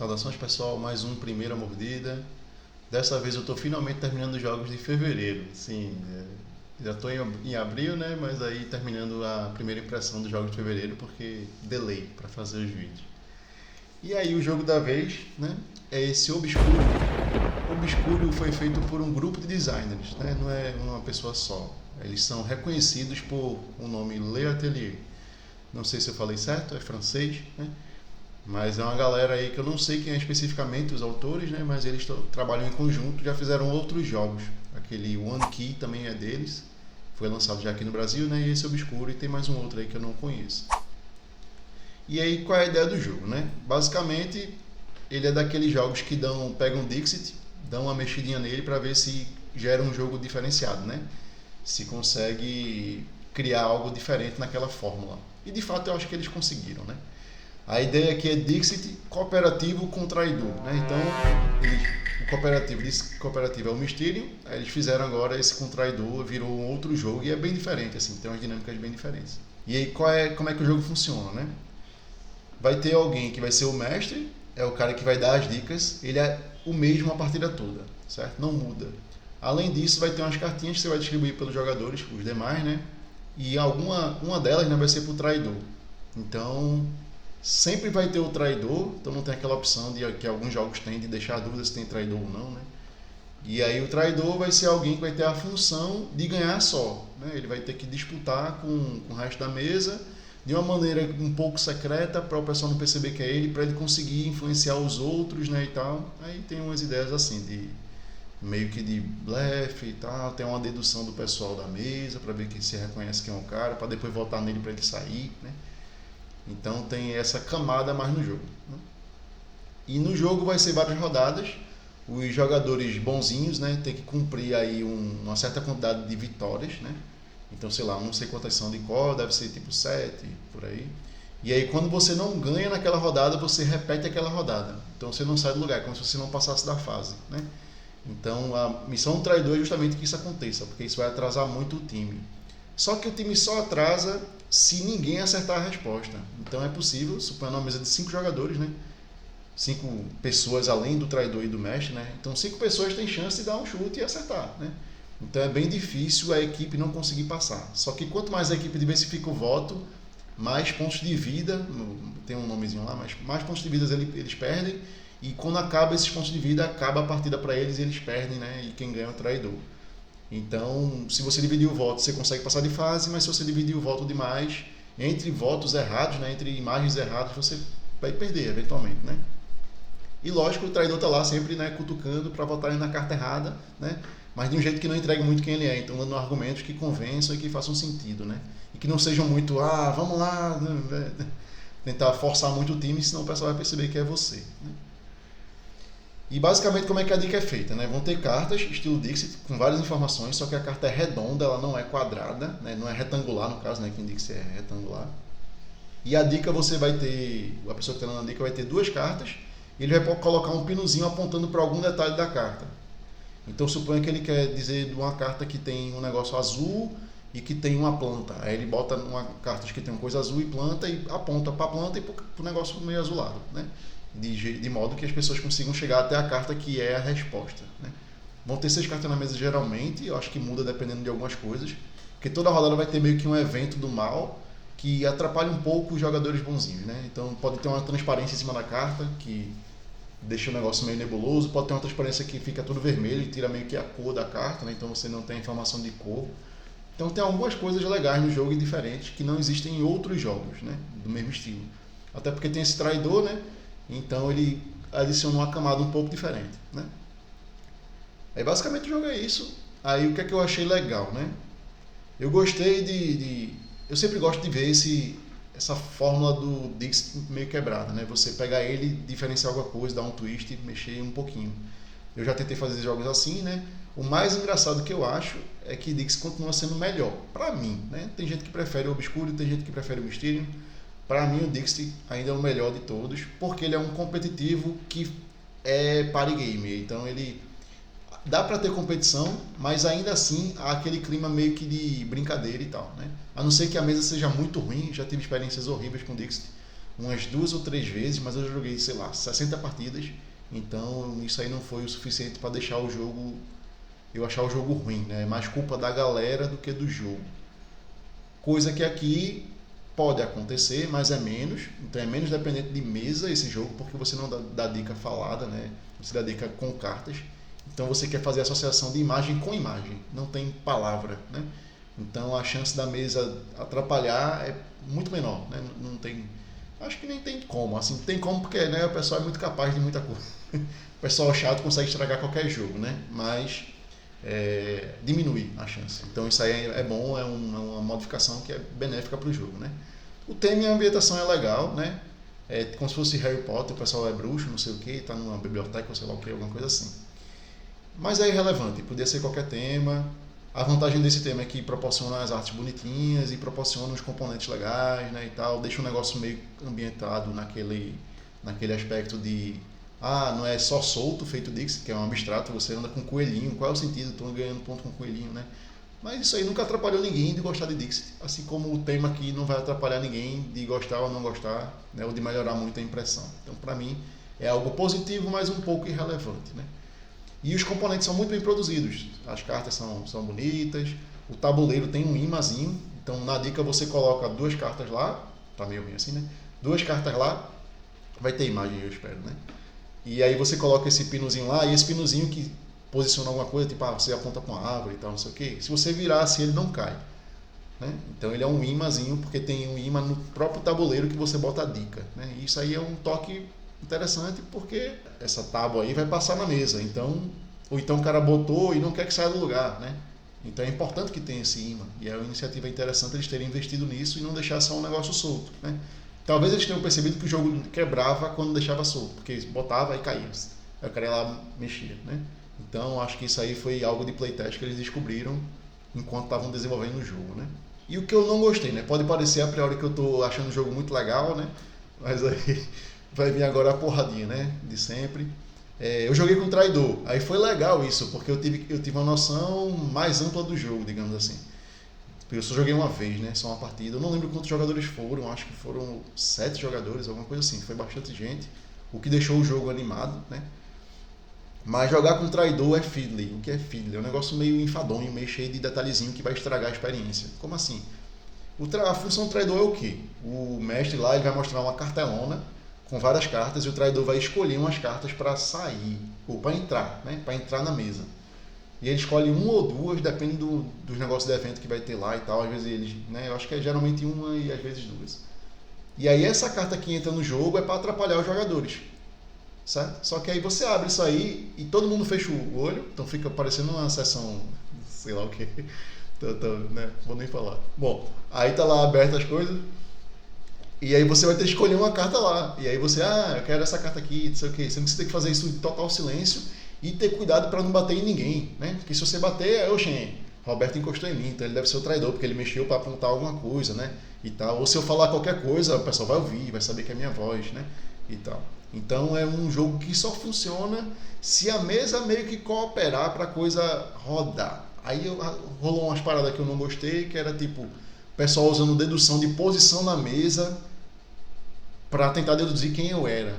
Saudações pessoal, mais um Primeira Mordida. Dessa vez eu estou finalmente terminando os jogos de fevereiro. Sim, já estou em abril, né? Mas aí terminando a primeira impressão dos jogos de fevereiro porque delay para fazer os vídeos. E aí o jogo da vez, né? É esse Obscuro. Obscuro foi feito por um grupo de designers, né? Não é uma pessoa só. Eles são reconhecidos por o nome Le Atelier. Não sei se eu falei certo, é francês, né? Mas é uma galera aí que eu não sei quem é especificamente os autores, né? Mas eles trabalham em conjunto, já fizeram outros jogos. Aquele One Key também é deles, foi lançado já aqui no Brasil, né? E esse Obscuro, e tem mais um outro aí que eu não conheço. E aí qual é a ideia do jogo, né? Basicamente ele é daqueles jogos que pegam Dixit, dão uma mexidinha nele para ver se gera um jogo diferenciado, né? Se consegue criar algo diferente naquela fórmula. E de fato eu acho que eles conseguiram, né? A ideia aqui é Dixit cooperativo com traidor, né? Então, o cooperativo é o Mysterium, aí eles fizeram agora esse com traidor, virou um outro jogo e é bem diferente, assim, tem umas dinâmicas bem diferentes. E aí, como é que o jogo funciona, né? Vai ter alguém que vai ser o mestre, é o cara que vai dar as dicas, ele é o mesmo a partida toda, certo? Não muda. Além disso, vai ter umas cartinhas que você vai distribuir pelos jogadores, os demais, né? E uma delas, né, vai ser pro traidor. Então, sempre vai ter o traidor, então não tem aquela opção que alguns jogos têm de deixar a dúvida se tem traidor ou não, né? E aí o traidor vai ser alguém que vai ter a função de ganhar só, né? Ele vai ter que disputar com o resto da mesa de uma maneira um pouco secreta para o pessoal não perceber que é ele, para ele conseguir influenciar os outros, né, e tal. Aí tem umas ideias assim de meio que de blefe e tal, tem uma dedução do pessoal da mesa para ver quem se reconhece quem é o cara, para depois votar nele para ele sair, né? Então tem essa camada mais no jogo, né? E no jogo vai ser várias rodadas. Os jogadores bonzinhos, né, tem que cumprir aí uma certa quantidade de vitórias, né? Então, sei lá, não sei quantas são de cor, deve ser tipo 7, por aí. E aí quando você não ganha naquela rodada, você repete aquela rodada. Então você não sai do lugar, é como se você não passasse da fase, né? Então a missão do traidor é justamente que isso aconteça, porque isso vai atrasar muito o time. Só que o time só atrasa se ninguém acertar a resposta. Então é possível, suponho uma mesa de 5 jogadores, né? 5 pessoas além do traidor e do mestre, né? Então 5 pessoas têm chance de dar um chute e acertar, né? Então é bem difícil a equipe não conseguir passar. Só que quanto mais a equipe diversifica o voto, mais pontos de vida, tem um nomezinho lá, mas mais pontos de vida eles perdem. E quando acaba esses pontos de vida, acaba a partida para eles e eles perdem, né? E quem ganha é o traidor. Então, se você dividir o voto, você consegue passar de fase, mas se você dividir o voto demais, entre votos errados, né, entre imagens erradas, você vai perder eventualmente, né? E lógico, o traidor tá lá sempre, né, cutucando para votarem na carta errada, né? Mas de um jeito que não entregue muito quem ele é, então dando argumentos que convençam e que façam sentido, né? E que não sejam muito, vamos lá, né? Tentar forçar muito o time, senão o pessoal vai perceber que é você, né? E basicamente como é que a dica é feita, né? Vão ter cartas, estilo Dixit, com várias informações, só que a carta é redonda, ela não é quadrada, né? Não é retangular no caso, né? Quem Dixit é retangular. E a dica você vai ter, a pessoa que está dando a dica vai ter 2 cartas, e ele vai colocar um pinozinho apontando para algum detalhe da carta. Então suponha que ele quer dizer de uma carta que tem um negócio azul e que tem uma planta. Aí ele bota uma carta que tem uma coisa azul e planta e aponta para a planta e para o negócio meio azulado, né? De modo que as pessoas consigam chegar até a carta que é a resposta, né? Vão ter 6 cartas na mesa geralmente, eu acho que muda dependendo de algumas coisas, porque toda rodada vai ter meio que um evento do mal que atrapalha um pouco os jogadores bonzinhos, né? Então pode ter uma transparência em cima da carta que deixa o negócio meio nebuloso, pode ter uma transparência que fica tudo vermelho e tira meio que a cor da carta, né? Então você não tem informação de cor. Então tem algumas coisas legais no jogo e diferentes que não existem em outros jogos, né, do mesmo estilo. Até porque tem esse traidor, né? Então ele adiciona uma camada um pouco diferente, né? Aí basicamente o jogo é isso. Aí o que é que eu achei legal, né? Eu gostei eu sempre gosto de ver essa fórmula do Dix meio quebrada, né? Você pegar ele, diferenciar alguma coisa, dar um twist, mexer um pouquinho. Eu já tentei fazer jogos assim, né? O mais engraçado que eu acho é que Dix continua sendo melhor, pra mim, né? Tem gente que prefere o Obscuro, tem gente que prefere o Mysterium. Para mim o Dixit ainda é o melhor de todos, porque ele é um competitivo que é party game, então ele dá para ter competição, mas ainda assim há aquele clima meio que de brincadeira e tal, né? A não ser que a mesa seja muito ruim, já tive experiências horríveis com Dixit. umas 2 ou 3 vezes, mas eu joguei, sei lá, 60 partidas, então isso aí não foi o suficiente para deixar o jogo, eu achar o jogo ruim, né? É mais culpa da galera do que do jogo. Coisa que aqui pode acontecer, mas é menos, então é menos dependente de mesa esse jogo, porque você não dá dica falada, né? Você dá dica com cartas, então você quer fazer associação de imagem com imagem, não tem palavra, né? Então a chance da mesa atrapalhar é muito menor, né? Não tem, acho que nem tem como, assim, tem como porque, né, o pessoal é muito capaz de muita coisa. O pessoal chato consegue estragar qualquer jogo, né? Mas diminui a chance. Então isso aí é bom, é uma modificação que é benéfica para o jogo, né? O tema e a ambientação é legal, né? É como se fosse Harry Potter, o pessoal é bruxo, não sei o que, está numa biblioteca ou sei lá o que, alguma coisa assim. Mas é irrelevante, podia ser qualquer tema. A vantagem desse tema é que proporciona as artes bonitinhas e proporciona os componentes legais, né, e tal, deixa o negócio meio ambientado naquele aspecto de não é só solto, feito Dixit, que é um abstrato, você anda com coelhinho, qual é o sentido? Estou ganhando ponto com coelhinho, né? Mas isso aí nunca atrapalhou ninguém de gostar de Dixit, assim como o tema aqui não vai atrapalhar ninguém de gostar ou não gostar, né, ou de melhorar muito a impressão. Então, para mim, é algo positivo, mas um pouco irrelevante, né? E os componentes são muito bem produzidos. As cartas são bonitas, o tabuleiro tem um imazinho, então na dica você coloca 2 cartas lá, tá meio ruim assim, né? 2 cartas lá, vai ter imagem, eu espero, né? E aí você coloca esse pinozinho lá, e esse pinozinho que posiciona alguma coisa, tipo, você aponta com a árvore e tal, não sei o que. Se você virar assim, ele não cai, né? Então ele é um imãzinho, porque tem um imã no próprio tabuleiro que você bota a dica, né? E isso aí é um toque interessante, porque essa tábua aí vai passar na mesa, então, ou então o cara botou e não quer que saia do lugar, né? Então é importante que tenha esse imã, e é uma iniciativa interessante eles terem investido nisso e não deixar só um negócio solto, né? Talvez eles tenham percebido que o jogo quebrava quando deixava solto, porque botava e caía, aí o cara ia lá mexia, né? Então acho que isso aí foi algo de playtest que eles descobriram enquanto estavam desenvolvendo o jogo, né? E o que eu não gostei, né? Pode parecer a priori que eu estou achando o jogo muito legal, né? Mas aí vai vir agora a porradinha, né? De sempre. Eu joguei com o Traidor. Aí foi legal isso, porque eu tive uma noção mais ampla do jogo, digamos assim. Eu só joguei uma vez, né? Só uma partida. Eu não lembro quantos jogadores foram, acho que foram 7 jogadores, alguma coisa assim. Foi bastante gente, o que deixou o jogo animado, né? Mas jogar com Traidor é fiddly. O que é fiddly? É um negócio meio enfadonho, meio cheio de detalhezinho que vai estragar a experiência. Como assim? A função do Traidor é o quê? O mestre lá ele vai mostrar uma cartelona com várias cartas e o traidor vai escolher umas cartas para sair, ou para entrar, né? Para entrar na mesa. E ele escolhe uma ou duas, depende dos negócios do evento que vai ter lá e tal. Às vezes eles, né? Eu acho que é geralmente uma e às vezes duas. E aí essa carta que entra no jogo é para atrapalhar os jogadores, certo? Só que aí você abre isso aí e todo mundo fecha o olho, então fica parecendo uma sessão, sei lá o que, né? Vou nem falar. Bom, aí tá lá abertas as coisas. E aí você vai ter que escolher uma carta lá. E aí você, eu quero essa carta aqui, não sei o que. Sendo que você tem que fazer isso em total silêncio e ter cuidado para não bater em ninguém, né? Porque se você bater, Roberto encostou em mim, então ele deve ser o traidor, porque ele mexeu para apontar alguma coisa, né? E tal. Ou se eu falar qualquer coisa, o pessoal vai ouvir, vai saber que é minha voz, né? E tal. Então é um jogo que só funciona se a mesa meio que cooperar para a coisa rodar. Aí rolou umas paradas que eu não gostei, que era tipo, o pessoal usando dedução de posição na mesa para tentar deduzir quem eu era.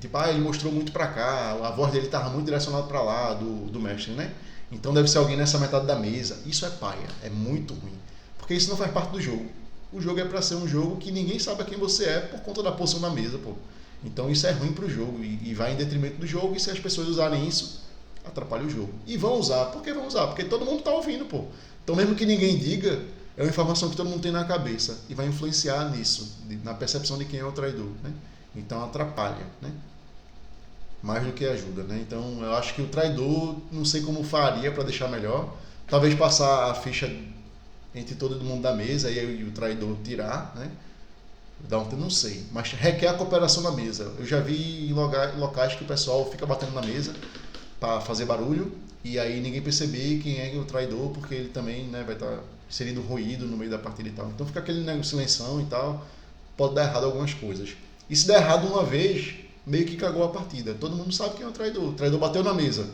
Tipo, ele mostrou muito para cá, a voz dele estava muito direcionada para lá, do mestre, né? Então deve ser alguém nessa metade da mesa. Isso é paia, é muito ruim. Porque isso não faz parte do jogo. O jogo é para ser um jogo que ninguém sabe quem você é por conta da posição da mesa, pô. Então isso é ruim pro jogo e vai em detrimento do jogo, e se as pessoas usarem isso, atrapalha o jogo. E vão usar. Por que vão usar? Porque todo mundo tá ouvindo, pô. Então mesmo que ninguém diga, é uma informação que todo mundo tem na cabeça e vai influenciar nisso, na percepção de quem é o traidor, né? Então atrapalha, né? Mais do que ajuda, né? Então eu acho que o traidor, não sei como faria para deixar melhor. Talvez passar a ficha entre todo mundo da mesa e o traidor tirar, né? Não sei, mas requer a cooperação na mesa. Eu já vi em locais que o pessoal fica batendo na mesa para fazer barulho e aí ninguém perceber quem é o traidor, porque ele também, né, vai estar inserindo ruído no meio da partida e tal. Então fica aquele silenção e tal, pode dar errado algumas coisas. E se der errado uma vez, meio que cagou a partida. Todo mundo sabe quem é o traidor. O traidor bateu na mesa.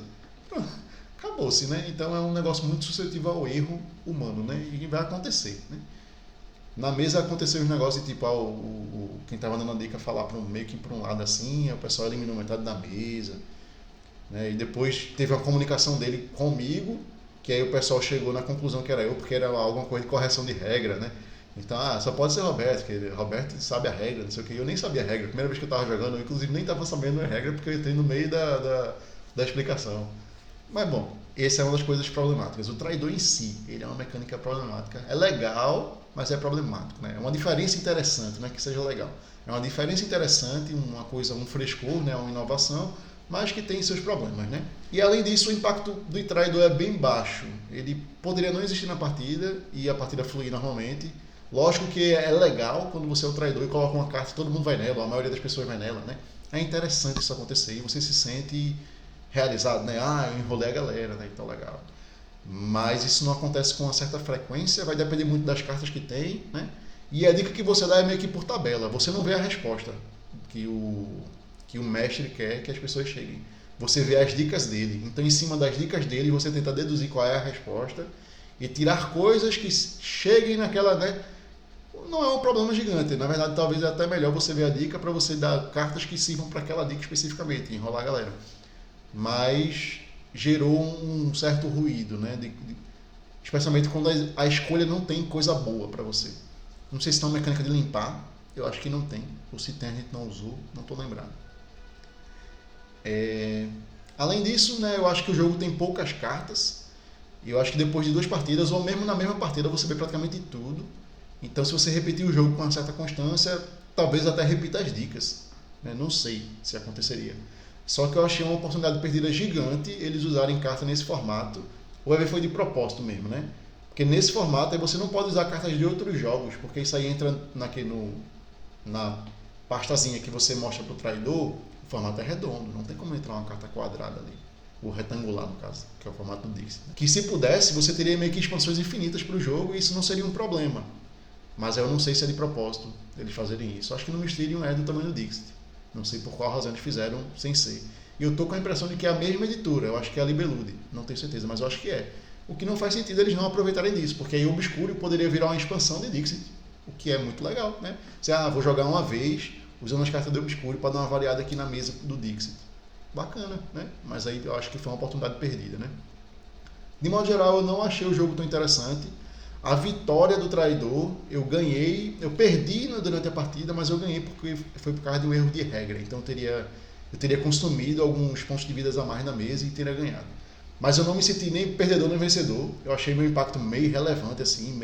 Acabou-se, né? Então é um negócio muito suscetível ao erro humano, né? E vai acontecer, né? Na mesa aconteceu os negócios de tipo, quem tava dando a dica falar meio que para um lado assim, o pessoal eliminou metade da mesa, né? E depois teve uma comunicação dele comigo, que aí o pessoal chegou na conclusão que era eu, porque era alguma coisa de correção de regra, né? Então, só pode ser Roberto, porque Roberto sabe a regra, não sei o que. Eu nem sabia a regra. A primeira vez que eu tava jogando, eu inclusive nem tava sabendo a regra, porque eu entrei no meio da explicação. Mas bom, essa é uma das coisas problemáticas. O traidor em si, ele é uma mecânica problemática. É legal, mas é problemático, né? É uma diferença interessante, não é que seja legal. É uma diferença interessante, uma coisa, um frescor, né? Uma inovação, mas que tem seus problemas, né? E além disso, o impacto do traidor é bem baixo. Ele poderia não existir na partida e a partida fluir normalmente. Lógico que é legal quando você é o traidor e coloca uma carta, todo mundo vai nela, ou a maioria das pessoas vai nela, né? É interessante isso acontecer e você se sente realizado, né? Eu enrolei a galera, né? Então legal. Mas isso não acontece com uma certa frequência, vai depender muito das cartas que tem, né? E a dica que você dá é meio que por tabela. Você não vê a resposta que o mestre quer que as pessoas cheguem. Você vê as dicas dele. Então, em cima das dicas dele, você tenta deduzir qual é a resposta e tirar coisas que cheguem naquela, né? Não é um problema gigante. Na verdade, talvez é até melhor você ver a dica para você dar cartas que sirvam para aquela dica especificamente, enrolar a galera. Mas gerou um certo ruído, né? Especialmente quando a escolha não tem coisa boa para você. Não sei se tem uma mecânica de limpar, eu acho que não tem. Ou se tem, a gente não usou, não estou lembrado. Além disso, né, eu acho que o jogo tem poucas cartas. E eu acho que depois de 2 partidas, ou mesmo na mesma partida, você vê praticamente tudo. Então, se você repetir o jogo com uma certa constância, talvez até repita as dicas, né? Não sei se aconteceria. Só que eu achei uma oportunidade perdida gigante eles usarem carta nesse formato. Ou foi de propósito mesmo, né? Porque nesse formato aí você não pode usar cartas de outros jogos, porque isso aí entra na pastazinha que você mostra pro traidor. O formato é redondo, não tem como entrar uma carta quadrada ali. Ou retangular, no caso, que é o formato do Dixit. Que se pudesse, você teria meio que expansões infinitas para o jogo e isso não seria um problema. Mas eu não sei se é de propósito eles fazerem isso. Acho que no Mysterium é do tamanho do Dixit. Não sei por qual razão eles fizeram sem ser. E eu tô com a impressão de que é a mesma editora. Eu acho que é a Libelude. Não tenho certeza, mas eu acho que é. O que não faz sentido eles não aproveitarem disso, porque aí o Obscuro poderia virar uma expansão de Dixit. O que é muito legal, né? Você, vou jogar uma vez usando as cartas do Obscuro para dar uma variada aqui na mesa do Dixit. Bacana, né? Mas aí eu acho que foi uma oportunidade perdida, né? De modo geral, eu não achei o jogo tão interessante. A vitória do traidor, eu perdi durante a partida, mas eu ganhei porque foi por causa de um erro de regra. Então eu teria consumido alguns pontos de vidas a mais na mesa e teria ganhado. Mas eu não me senti nem perdedor nem vencedor. Eu achei meu impacto meio relevante, assim,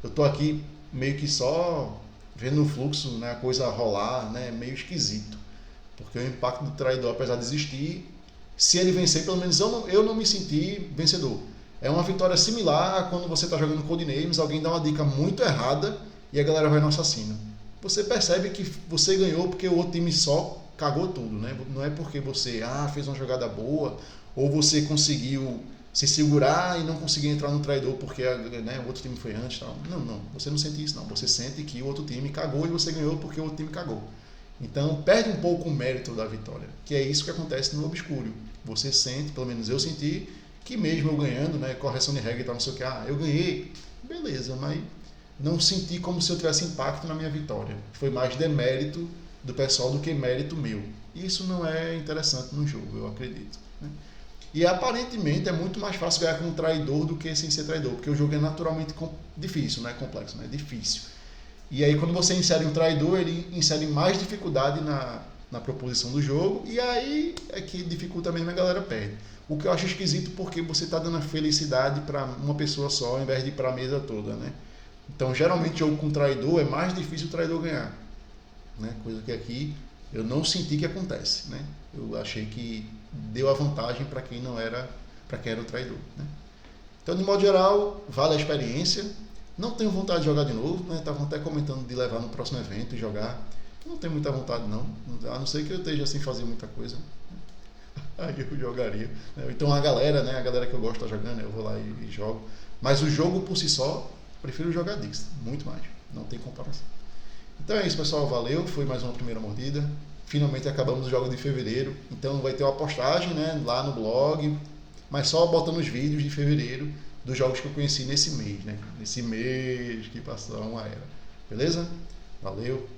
eu tô aqui meio que só vendo o fluxo, né, a coisa rolar, né, meio esquisito. Porque o impacto do traidor, apesar de existir, se ele vencer, pelo menos eu não me senti vencedor. É uma vitória similar a quando você está jogando Codenames, alguém dá uma dica muito errada e a galera vai no assassino. Você percebe que você ganhou porque o outro time só cagou tudo, né? Não é porque você fez uma jogada boa ou você conseguiu se segurar e não conseguiu entrar no traidor porque né, o outro time foi antes. Tal. Não, você não sente isso não. Você sente que o outro time cagou e você ganhou porque o outro time cagou. Então perde um pouco o mérito da vitória, que é isso que acontece no Obscuro. Você sente, pelo menos eu senti, que mesmo eu ganhando, né, correção de regra e tal, não sei o que, eu ganhei, beleza, mas não senti como se eu tivesse impacto na minha vitória. Foi mais demérito do pessoal do que mérito meu. E isso não é interessante no jogo, eu acredito. Né? E aparentemente é muito mais fácil ganhar com um traidor do que sem ser traidor, porque o jogo é naturalmente difícil, não é complexo, né? É difícil. E aí quando você insere um traidor, ele insere mais dificuldade na proposição do jogo, e aí é que dificulta mesmo, a galera perde. O que eu acho esquisito porque você está dando a felicidade para uma pessoa só, ao invés de ir para a mesa toda, né? Então, geralmente, jogo com traidor é mais difícil o traidor ganhar, né? Coisa que aqui eu não senti que acontece, né? Eu achei que deu a vantagem para quem para quem era o traidor, né? Então, de modo geral, vale a experiência. Não tenho vontade de jogar de novo, né? Estavam até comentando de levar no próximo evento e jogar. Não tenho muita vontade não, a não ser que eu esteja sem fazer muita coisa. Aí eu jogaria. Então a galera que eu gosto está jogando, eu vou lá e jogo. Mas o jogo por si só, prefiro jogar Dixit, muito mais. Não tem comparação. Então é isso, pessoal. Valeu. Foi mais uma primeira mordida. Finalmente acabamos o jogo de fevereiro. Então vai ter uma postagem, né, lá no blog, mas só botando os vídeos de fevereiro. dos jogos que eu conheci nesse mês, né? Nesse mês que passou uma era. Beleza? Valeu!